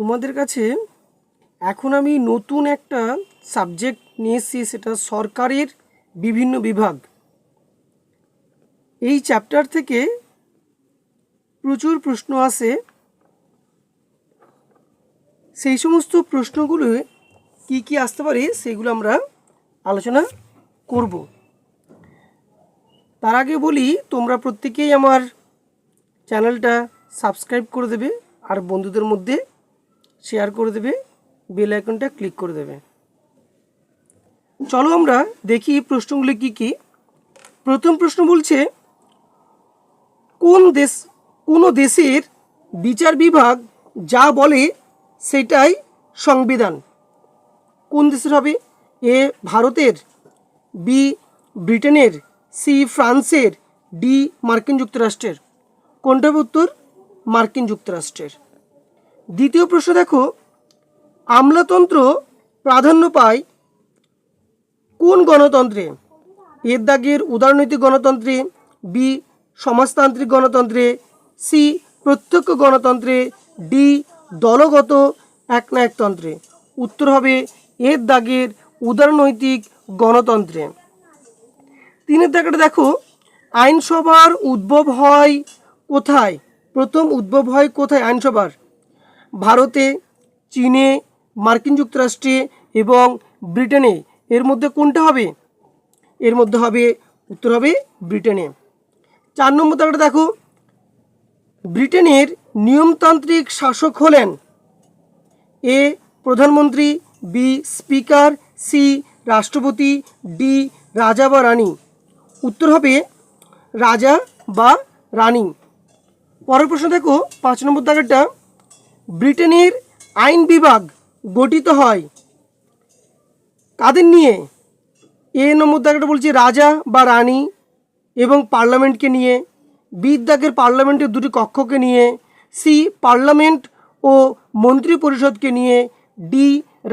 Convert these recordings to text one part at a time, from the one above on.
তোমাদের কাছে এখন আমি নতুন একটা সাবজেক্ট নিয়ে এসেছি, সেটা সরকারের বিভিন্ন বিভাগ। এই চ্যাপ্টার থেকে প্রচুর প্রশ্ন আসে। সেই সমস্ত প্রশ্নগুলো কি কি আসতে পারে সেগুলো আমরা আলোচনা করব। তার আগে বলি, তোমরা প্রত্যেকেই আমার চ্যানেলটা সাবস্ক্রাইব করে দেবে আর বন্ধুদের মধ্যে শেয়ার করে দেবে, বেল আইকনটা ক্লিক করে দেবে। চলো আমরা দেখি প্রশ্নগুলি কি কি। প্রথম প্রশ্ন বলছে, কোনো দেশের বিচার বিভাগ যা বলে সেটাই সংবিধান। কোন দেশের হবে? এ ভারতের, বি ব্রিটেনের, সি ফ্রান্সের, ডি মার্কিন যুক্তরাষ্ট্রের। কোনটা হবে উত্তর? মার্কিন যুক্তরাষ্ট্রের। দ্বিতীয় প্রশ্ন দেখো, আমলাতন্ত্র প্রাধান্য পায় কোন গণতন্ত্রে? এর দাগের উদারনৈতিক গণতন্ত্রে, বি সমাজতান্ত্রিক গণতন্ত্রে, সি প্রত্যক্ষ গণতন্ত্রে, ডি দলগত একনায়কতন্ত্রে। উত্তর হবে এর দাগের উদারনৈতিক গণতন্ত্রে। তিনের দাগটা দেখো, আইনসভার উদ্ভব হয় কোথায়? প্রথম উদ্ভব হয় কোথায় আইনসভার? ভারতে, চীনে, মার্কিন যুক্তরাষ্ট্রে এবং ব্রিটেনে। এর মধ্যে কোনটা হবে? এর মধ্যে হবে উত্তর হবে ব্রিটেনে। 4 নম্বর দাগটা দেখো, ব্রিটেনের নিয়মতান্ত্রিক শাসক হলেন এ প্রধানমন্ত্রী, বি স্পিকার, সি রাষ্ট্রপতি, ডি রাজা বা রানী। উত্তর হবে রাজা বা রানী। পরের প্রশ্ন দেখো, 5 নম্বর দাগটা, ব্রিটেনের আইন বিভাগ গঠিত হয় কাদের নিয়ে? এ নম্বর দাগটা বলছে রাজা বা রানী এবং পার্লামেন্টকে নিয়ে, বি দাগের পার্লামেন্টের দুটি কক্ষকে নিয়ে, সি পার্লামেন্ট ও মন্ত্রী পরিষদকে নিয়ে, ডি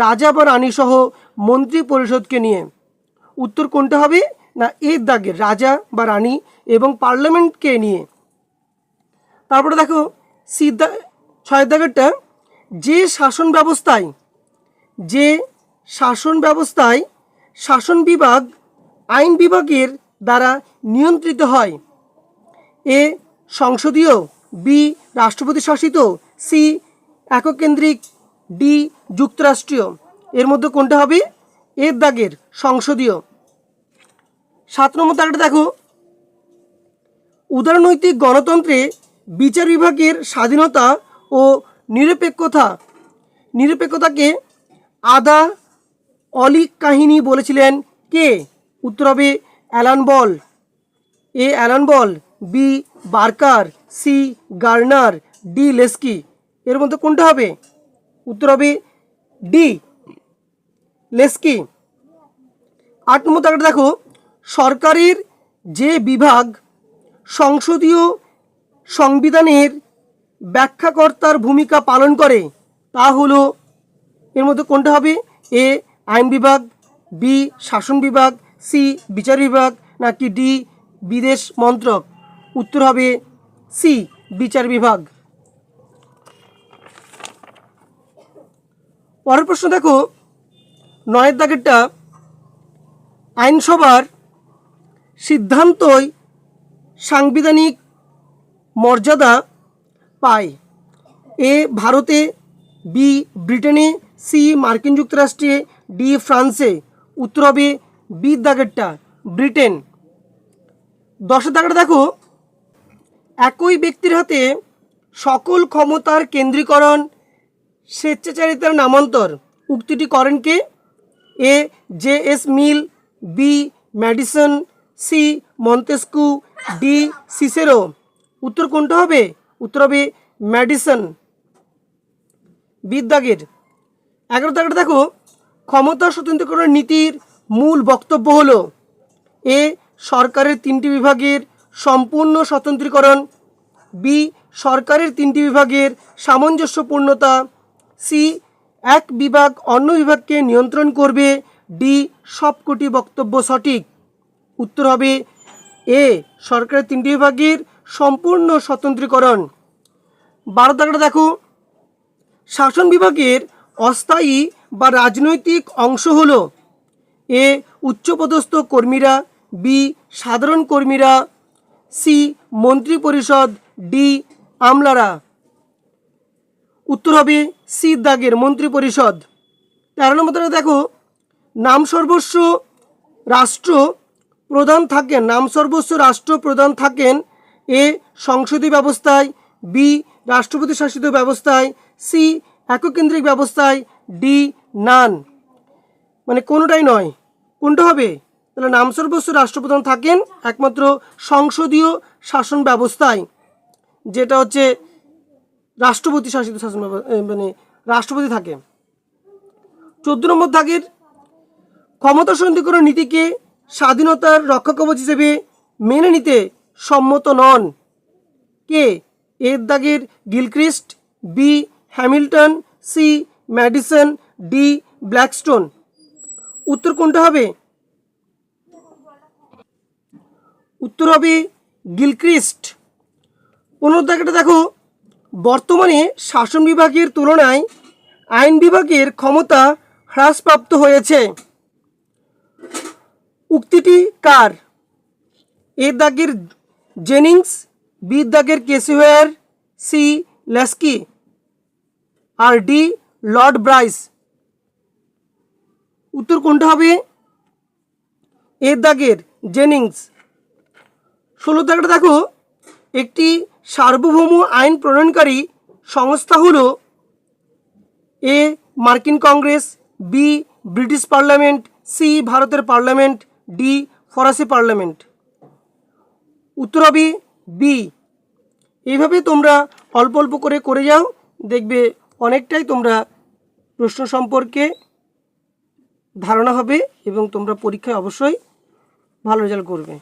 রাজা বা রানী সহ মন্ত্রী পরিষদকে নিয়ে। উত্তর কোনটা হবে? না এর দাগের রাজা বা রানী এবং পার্লামেন্টকে নিয়ে। তারপরে দেখো 6 দাগেরটা, যে শাসন ব্যবস্থায় শাসন বিভাগ আইন বিভাগের দ্বারা নিয়ন্ত্রিত হয়। এ সংসদীয়, বি রাষ্ট্রপতি শাসিত, সি এককেন্দ্রিক, ডি যুক্তরাষ্ট্রীয়। এর মধ্যে কোনটা হবে? এর দাগের সংসদীয়। 7 নম্বর দাগটা দেখো, উদারনৈতিক গণতন্ত্রে বিচার বিভাগের স্বাধীনতা ও নিরপেক্ষতাকে আদা অলিক কাহিনী বলেছিলেন কে? উত্তর হবে Alan Ball. A Alan Ball, B Barker, C Garner, D Laski. এর মধ্যে কোনটা হবে? উত্তর হবে ডি লেস্কি। 8 নম্বর দাগটা দেখো, সরকারের যে বিভাগ সংসদীয় সংবিধানের ব্যাখ্যাকর্তার ভূমিকা পালন করে তা হলো, এর মধ্যে কোনটা হবে? এ আইন বিভাগ, বি শাসন বিভাগ, সি বিচার বিভাগ, নাকি ডি বিদেশ মন্ত্রক। উত্তর হবে সি বিচার বিভাগ। পরের প্রশ্ন দেখো 9 দাগেরটা, আইনসভার সিদ্ধান্তই সাংবিধানিক মর্যাদা পায়। এ ভারতে, বি ব্রিটেনে, সি মার্কিন যুক্তরাষ্ট্রে, ডি ফ্রান্সে। উত্তর হবে বি দাগেরটা ব্রিটেন। 10 দাগটা দেখো, একই ব্যক্তির হাতে সকল ক্ষমতার কেন্দ্রীকরণ, স্বেচ্ছাচারিতার নামান্তর। উক্তিটি করেন কে? A J S Mill, B Madison, C Montesquieu, D Cicero. উত্তর কোনটা হবে? উত্তর হবে ম্যাডিসন। বিদ্যাগের 11 দাগটা দেখো, ক্ষমতা স্বতন্ত্রকরণ নীতির মূল বক্তব্য হলো এ সরকারের 3টি বিভাগের সম্পূর্ণ স্বতন্ত্রীকরণ, বি সরকারের 3টি বিভাগের সামঞ্জস্যপূর্ণতা, সি এক বিভাগ অন্য বিভাগকে নিয়ন্ত্রণ করবে, ডি সবকটি বক্তব্য সঠিক। উত্তর হবে এ সরকারের 3টি বিভাগের সম্পূর্ণ স্বতন্ত্রীকরণ। 12 দাগটা দেখো, শাসন বিভাগের অস্থায়ী বা রাজনৈতিক অংশ হল এ উচ্চপদস্থ কর্মীরা, বি সাধারণ কর্মীরা, সি মন্ত্রিপরিষদ, ডি আমলারা। উত্তর হবে সি দাগের মন্ত্রিপরিষদ। 13 নম্বরটা দেখো, নাম সর্বস্ব রাষ্ট্র প্রধান থাকেন, নাম সর্বস্ব রাষ্ট্র প্রধান থাকেন এ সংসদীয় ব্যবস্থায়, বি রাষ্ট্রপতি শাসিত ব্যবস্থায়, সি এককেন্দ্রিক ব্যবস্থায়, ডি নান। মানে কোনোটাই নয়, কোনটা হবে? তাহলে নাম সর্বস্ব রাষ্ট্রপ্রধান থাকেন একমাত্র সংসদীয় শাসন ব্যবস্থায়, যেটা হচ্ছে রাষ্ট্রপতি শাসিত শাসন মানে রাষ্ট্রপতি থাকে। 14 নম্বর দাগের, ক্ষমতা সন্ধিকরণ নীতিকে স্বাধীনতার রক্ষাকবচ হিসেবে মেনে নিতে সম্মত নন কে? এর দাগের Gilchrist, B Hamilton, C Madison, D Blackstone. উত্তর কোনটা হবে? উত্তর হবে গিলক্রিস্ট। 15 দাগেটা দেখো, বর্তমানে শাসন বিভাগের তুলনায় আইন বিভাগের ক্ষমতা হ্রাসপ্রাপ্ত হয়েছে। উক্তিটি কার? এর দাগের জেনিংস, বি দাগের কেসিওয়ার, সি লেস্কি, আর ডি লর্ড ব্রাইস। উত্তর কোনটা হবে? এর দাগের জেনিংস। 16 দাগটা দেখো, একটি সার্বভৌম আইন প্রণয়নকারী সংস্থা হলো এ মার্কিন Congress, B British parliament, C ভারতের পার্লামেন্ট, ডি ফরাসি পার্লামেন্ট। উত্তর হবে বি। এইভাবে তোমরা অল্প অল্প করে করে যাও, দেখবে অনেকটাই তোমরা প্রশ্ন সম্পর্কে ধারণা হবে এবং তোমরা পরীক্ষায় অবশ্যই ভালো রেজাল্ট করবে।